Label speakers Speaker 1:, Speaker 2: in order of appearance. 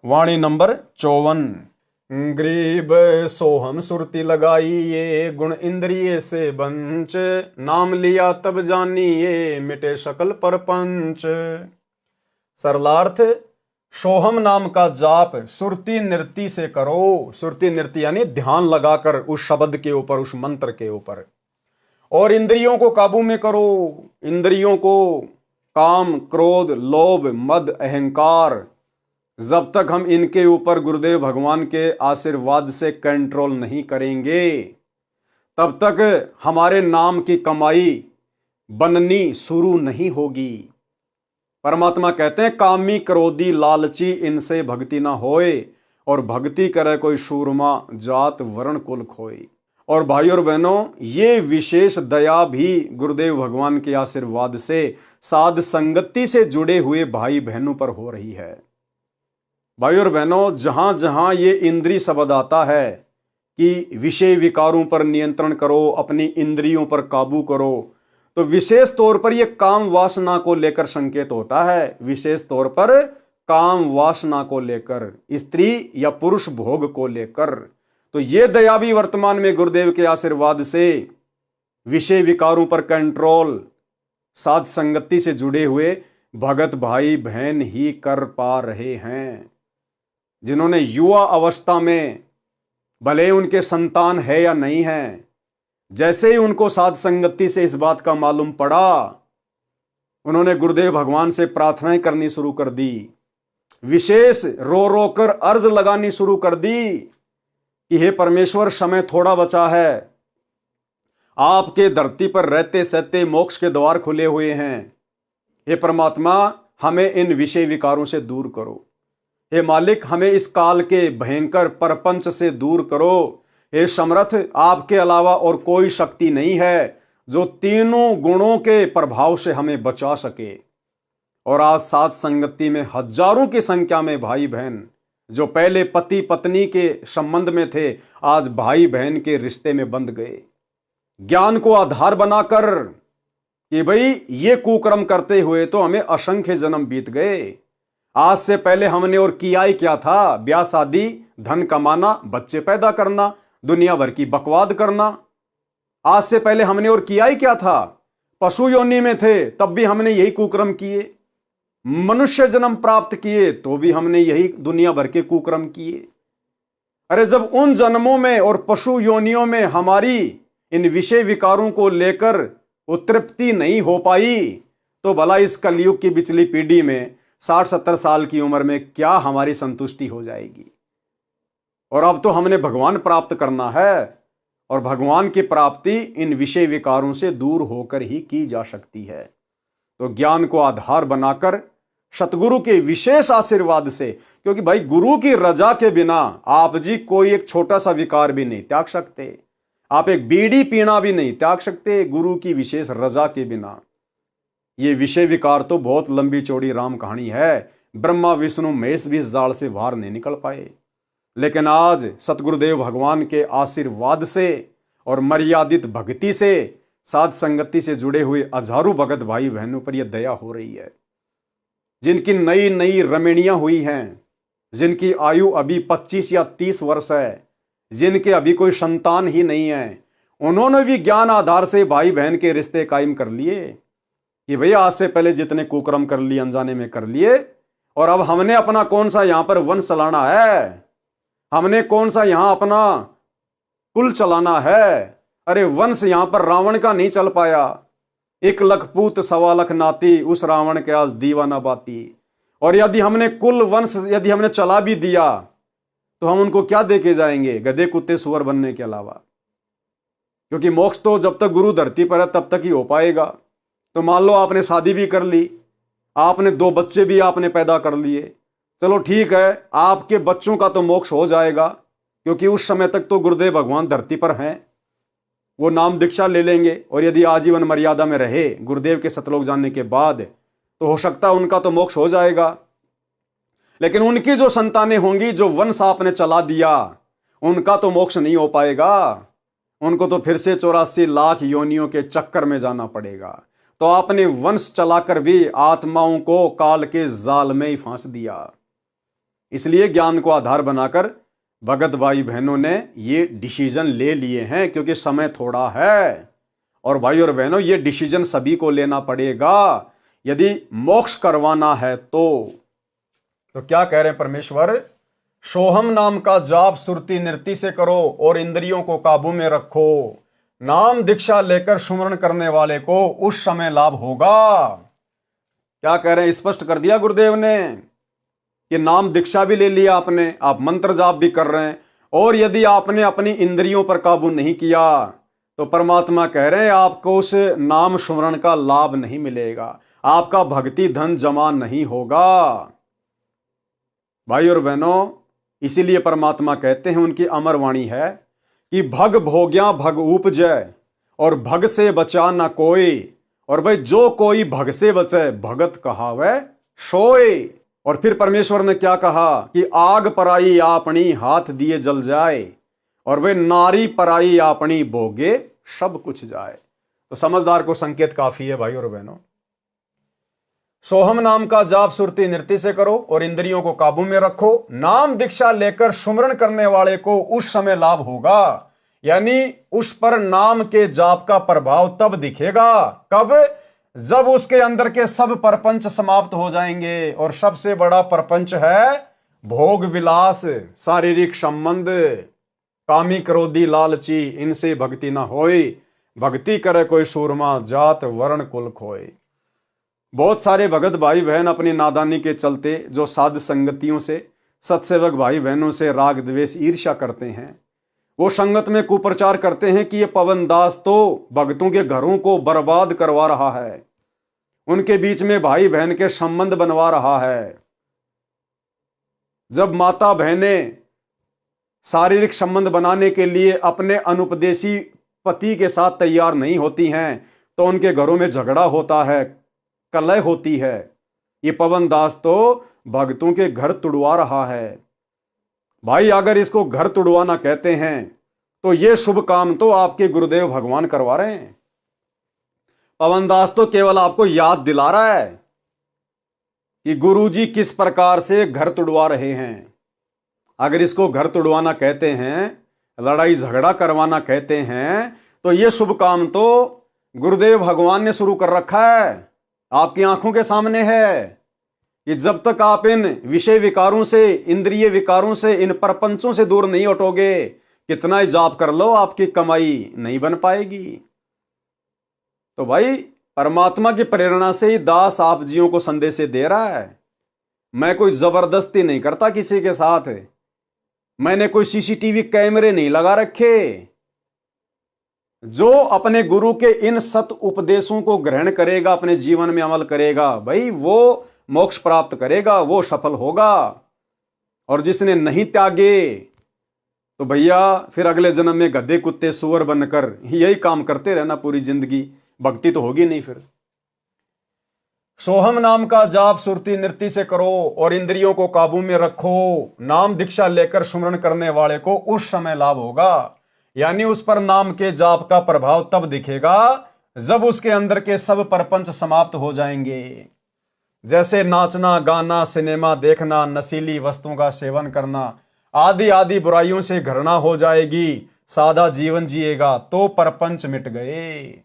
Speaker 1: वाणी number 54। ग्रीब सोहम सुरती लगाई ये गुण इंद्रिय से बंच, नाम लिया तब जानिए मिटे सकल परपंच। सरलार्थ, सोहम नाम का जाप सुरती नृत्य से करो। सुरती नृत्य यानी ध्यान लगाकर उस शब्द के ऊपर, उस मंत्र के ऊपर, और इंद्रियों को काबू में करो। इंद्रियों को काम, क्रोध, लोभ, मद, अहंकार, जब तक हम इनके ऊपर गुरुदेव भगवान के आशीर्वाद से कंट्रोल नहीं करेंगे, तब तक हमारे नाम की कमाई बननी शुरू नहीं होगी। परमात्मा कहते हैं, कामी क्रोधी लालची इनसे भक्ति ना होए, और भक्ति करे कोई सूरमा जात वर्ण कुल खोए। और भाई और बहनों, ये विशेष दया भी गुरुदेव भगवान के आशीर्वाद से साध संगति से जुड़े हुए भाई बहनों पर हो रही है। भाई और बहनों, जहां जहां ये इंद्रिय शब्द आता है कि विषय विकारों पर नियंत्रण करो, अपनी इंद्रियों पर काबू करो, तो विशेष तौर पर यह काम वासना को लेकर संकेत होता है। विशेष तौर पर काम वासना को लेकर, स्त्री या पुरुष भोग को लेकर। तो यह दया भी वर्तमान में गुरुदेव के आशीर्वाद से विषय विकारों पर कंट्रोल साध संगति से जुड़े हुए भगत भाई बहन ही कर पा रहे हैं। जिन्होंने युवा अवस्था में, भले उनके संतान है या नहीं है, जैसे ही उनको साध संगति से इस बात का मालूम पड़ा, उन्होंने गुरुदेव भगवान से प्रार्थनाएं करनी शुरू कर दी। विशेष रो रो कर अर्ज लगानी शुरू कर दी कि हे परमेश्वर, समय थोड़ा बचा है, आपके धरती पर रहते सहते मोक्ष के द्वार खुले हुए हैं। हे परमात्मा, हमें इन विषय विकारों से दूर करो। हे मालिक, हमें इस काल के भयंकर परपंच से दूर करो। हे समर्थ, आपके अलावा और कोई शक्ति नहीं है जो तीनों गुणों के प्रभाव से हमें बचा सके। और आज साथ संगति में हजारों की संख्या में भाई बहन जो पहले पति पत्नी के संबंध में थे, आज भाई बहन के रिश्ते में बंध गए। ज्ञान को आधार बनाकर कि भाई ये कुकर्म करते हुए तो हमें असंख्य जन्म बीत गए। आज से पहले हमने और किया ही क्या था? ब्याह शादी, धन कमाना, बच्चे पैदा करना, दुनिया भर की बकवाद करना। आज से पहले हमने और किया ही क्या था? पशु योनि में थे तब भी हमने यही कुकर्म किए, मनुष्य जन्म प्राप्त किए तो भी हमने यही दुनिया भर के कुकर्म किए। अरे जब उन जन्मों में और पशु योनियों में हमारी इन विषय विकारों को लेकर उत्तृप्ति नहीं हो पाई, तो भला इस कलयुग की पिछली पीढ़ी में 60-70 साल की उम्र में क्या हमारी संतुष्टि हो जाएगी? और अब तो हमने भगवान प्राप्त करना है, और भगवान की प्राप्ति इन विषय विकारों से दूर होकर ही की जा सकती है। तो ज्ञान को आधार बनाकर सतगुरु के विशेष आशीर्वाद से, क्योंकि भाई गुरु की रजा के बिना आप जी कोई एक छोटा सा विकार भी नहीं त्याग सकते, आप एक बीड़ी पीना भी नहीं त्याग सकते गुरु की विशेष रजा के बिना। ये विषय विकार तो बहुत लंबी चौड़ी राम कहानी है। ब्रह्मा विष्णु महेश भी इस जाल से बाहर नहीं निकल पाए, लेकिन आज सतगुरुदेव भगवान के आशीर्वाद से और मर्यादित भक्ति से साध संगति से जुड़े हुए हजारों भगत भाई बहनों पर यह दया हो रही है। जिनकी नई नई रमणियां हुई हैं, जिनकी आयु अभी 25 या 30 वर्ष है, जिनके अभी कोई संतान ही नहीं है, उन्होंने भी ज्ञान आधार से भाई बहन के रिश्ते कायम कर लिए कि भैया आज से पहले जितने कुकर्म कर लिए अनजाने में कर लिए, और अब हमने अपना कौन सा यहां पर वंश चलाना है, हमने कौन सा यहां अपना कुल चलाना है। अरे वंश यहां पर रावण का नहीं चल पाया, 1 लाख पूत 1.25 लाख नाती, उस रावण के आज दीवाना बाती। और यदि हमने कुल वंश यदि हमने चला भी दिया तो हम उनको क्या दे के जाएंगे? गधे कुत्ते सुअर बनने के अलावा। क्योंकि मोक्ष तो जब तक गुरु धरती पर है तब तक ही हो पाएगा। तो मान लो आपने शादी भी कर ली, आपने 2 बच्चे भी आपने पैदा कर लिए, चलो ठीक है, आपके बच्चों का तो मोक्ष हो जाएगा, क्योंकि उस समय तक तो गुरुदेव भगवान धरती पर हैं, वो नाम दीक्षा ले लेंगे। और यदि आजीवन मर्यादा में रहे गुरुदेव के सतलोक जानने के बाद, तो हो सकता है उनका तो मोक्ष हो जाएगा। लेकिन उनकी जो संतानें होंगी, जो वंश आपने चला दिया, उनका तो मोक्ष नहीं हो पाएगा। उनको तो फिर से 84 लाख योनियों के चक्कर में जाना पड़ेगा। तो आपने वंश चलाकर भी आत्माओं को काल के जाल में ही फांस दिया। इसलिए ज्ञान को आधार बनाकर भगत भाई बहनों ने ये डिसीजन ले लिए हैं, क्योंकि समय थोड़ा है। और भाई और बहनों, ये डिसीजन सभी को लेना पड़ेगा यदि मोक्ष करवाना है तो क्या कह रहे हैं परमेश्वर? सोहम नाम का जाप सुरती नृत्य से करो और इंद्रियों को काबू में रखो। नाम दीक्षा लेकर सुमरण करने वाले को उस समय लाभ होगा। क्या कह रहे हैं? स्पष्ट कर दिया गुरुदेव ने कि नाम दीक्षा भी ले लिया आपने, आप मंत्र जाप भी कर रहे हैं, और यदि आपने अपनी इंद्रियों पर काबू नहीं किया तो परमात्मा कह रहे हैं आपको उस नाम सुमरण का लाभ नहीं मिलेगा, आपका भक्ति धन जमा नहीं होगा। भाई और बहनों, इसीलिए परमात्मा कहते हैं, उनकी अमर वाणी है कि भग भोग्या भग उपजय और भग से बचा ना कोई। और भाई जो कोई भग से बचे भगत कहावै सोए। और फिर परमेश्वर ने क्या कहा कि आग पराई आपनी हाथ दिए जल जाए और वे नारी पराई आपनी भोगे सब कुछ जाए। तो समझदार को संकेत काफी है भाई और बहनों। सोहम नाम का जाप सुरती नृत्य से करो और इंद्रियों को काबू में रखो। नाम दीक्षा लेकर सुमरण करने वाले को उस समय लाभ होगा, यानी उस पर नाम के जाप का प्रभाव तब दिखेगा। कब? जब उसके अंदर के सब परपंच समाप्त हो जाएंगे। और सबसे बड़ा परपंच है भोग विलास, शारीरिक संबंध, कामी क्रोधी लालची, इनसे भक्ति ना होए। भक्ति करे कोई सूरमा, जात वर्ण कुल खोए। बहुत सारे भगत भाई बहन अपनी नादानी के चलते जो साध संगतियों से, सत्सेवक भाई बहनों से राग द्वेष ईर्ष्या करते हैं, वो संगत में कुप्रचार करते हैं कि ये पवन दास तो भक्तों के घरों को बर्बाद करवा रहा है, उनके बीच में भाई बहन के संबंध बनवा रहा है। जब माता बहनें शारीरिक संबंध बनाने के लिए अपने अनुपदेशी पति के साथ तैयार नहीं होती हैं तो उनके घरों में झगड़ा होता है, कलह होती है। ये पवन दास तो भक्तों के घर तुड़वा रहा है। भाई अगर इसको घर तुड़वाना कहते हैं तो ये शुभ काम तो आपके गुरुदेव भगवान करवा रहे हैं। पवन दास तो केवल आपको याद दिला रहा है कि गुरुजी किस प्रकार से घर तुड़वा रहे हैं। अगर इसको घर तुड़वाना कहते हैं, लड़ाई झगड़ा करवाना कहते हैं, तो ये शुभ काम तो गुरुदेव भगवान ने शुरू कर रखा है, आपकी आंखों के सामने है कि जब तक आप इन विषय विकारों से, इंद्रिय विकारों से, इन परपंचों से दूर नहीं हटोगे, कितना ही जाप कर लो आपकी कमाई नहीं बन पाएगी। तो भाई परमात्मा की प्रेरणा से ही दास आप जियों को संदेश दे रहा है। मैं कोई जबरदस्ती नहीं करता किसी के साथ, मैंने कोई सीसीटीवी कैमरे नहीं लगा रखे। जो अपने गुरु के इन सत उपदेशों को ग्रहण करेगा, अपने जीवन में अमल करेगा, भाई वो मोक्ष प्राप्त करेगा, वो सफल होगा। और जिसने नहीं त्यागे तो भैया फिर अगले जन्म में गधे कुत्ते सुअर बनकर यही काम करते रहना पूरी जिंदगी, भक्ति तो होगी नहीं फिर। सोहम नाम का जाप सुरती नृत्य से करो और इंद्रियों को काबू में रखो। नाम दीक्षा लेकर सुमरण करने वाले को उस समय लाभ होगा, यानी उस पर नाम के जाप का प्रभाव तब दिखेगा जब उसके अंदर के सब परपंच समाप्त हो जाएंगे। जैसे नाचना, गाना, सिनेमा देखना, नशीली वस्तुओं का सेवन करना आदि आदि बुराइयों से घृणा हो जाएगी, सादा जीवन जिएगा तो परपंच मिट गए।